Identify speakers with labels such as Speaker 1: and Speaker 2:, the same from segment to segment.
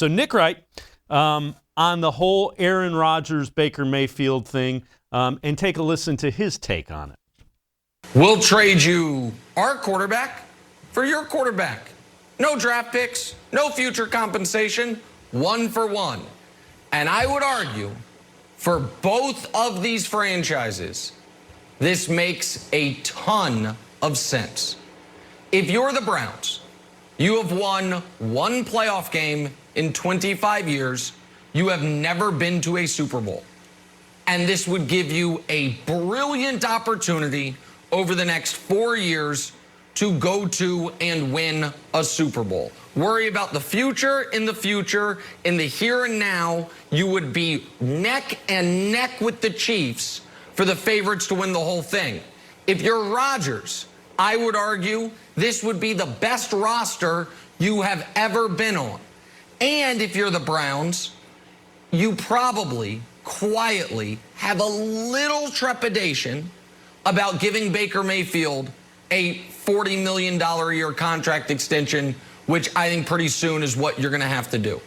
Speaker 1: So Nick Wright on the whole Aaron Rodgers, Baker Mayfield thing, and take a listen to his take on it.
Speaker 2: We'll trade you our quarterback for your quarterback. No draft picks, no future compensation, 1 for 1. And I would argue for both of these franchises, this makes a ton of sense. If you're the Browns, you have won 1 playoff game in 25 years. You have never been to a Super Bowl. And this would give you a brilliant opportunity over the next 4 years to go to and win a Super Bowl. Worry about the future. In the here and now, you would be neck and neck with the Chiefs for the favorites to win the whole thing. If you're Rodgers, I would argue this would be the best roster you have ever been on. And if you're the Browns, you probably quietly have a little trepidation about giving Baker Mayfield a $40 million a year contract extension, which I think pretty soon is what you're going to have to do.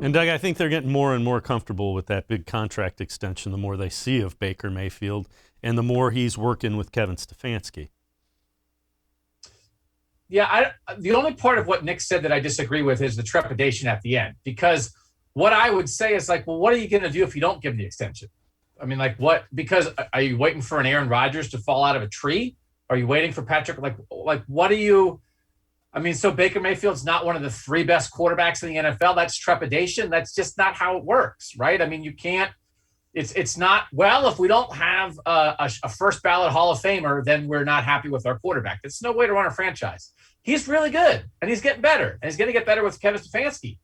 Speaker 1: And Doug, I think they're getting more and more comfortable with that big contract extension the more they see of Baker Mayfield and the more he's working with Kevin Stefanski.
Speaker 3: Yeah, the only part of what Nick said that I disagree with is the trepidation at the end. Because what I would say is like, well, what are you going to do if you don't give him the extension? I mean, like what? Because are you waiting for an Aaron Rodgers to fall out of a tree? Are you waiting for Patrick? Like what are you? I mean, so Baker Mayfield's not one of the 3 best quarterbacks in the NFL. That's trepidation. That's just not how it works, right? I mean, you can't. It's not. Well, if we don't have a first ballot Hall of Famer, then we're not happy with our quarterback. That's no way to run a franchise. He's really good, and he's getting better, and he's going to get better with Kevin Stefanski.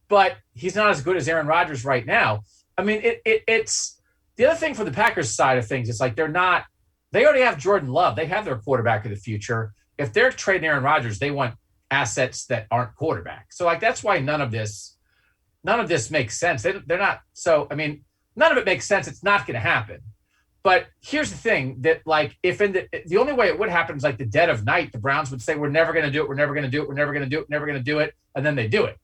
Speaker 3: But he's not as good as Aaron Rodgers right now. I mean, it's the other thing for the Packers side of things. It's like they're not. They already have Jordan Love. They have their quarterback of the future. If they're trading Aaron Rodgers, they want assets that aren't quarterback. So like that's why none of this makes sense. They're not. So I mean, none of it makes sense. It's not going to happen. But here's the thing that like if in the only way it would happen is like the dead of night, the Browns would say we're never going to do it. We're never going to do it. We're never going to do it. Never going to do it. And then they do it.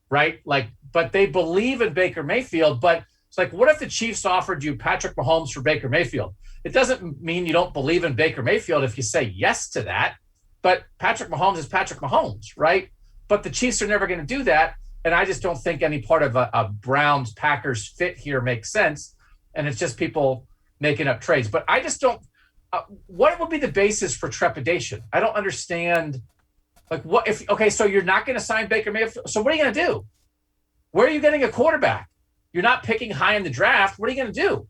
Speaker 3: Right? Like, but they believe in Baker Mayfield. But it's like, what if the Chiefs offered you Patrick Mahomes for Baker Mayfield? It doesn't mean you don't believe in Baker Mayfield if you say yes to that. But Patrick Mahomes is Patrick Mahomes, right? But the Chiefs are never going to do that. And I just don't think any part of a Browns-Packers fit here makes sense. And it's just people making up trades. But I just don't what would be the basis for trepidation? I don't understand. Like what if, okay, so you're not going to sign Baker Mayfield. So what are you going to do? Where are you getting a quarterback? You're not picking high in the draft. What are you going to do?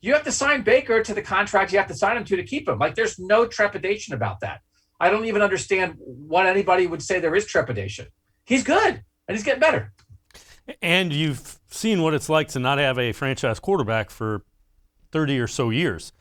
Speaker 3: You have to sign Baker to the contract you have to sign him to keep him. Like there's no trepidation about that. I don't even understand what anybody would say there is trepidation. He's good and he's getting better.
Speaker 1: And you've seen what it's like to not have a franchise quarterback for 30 or so years.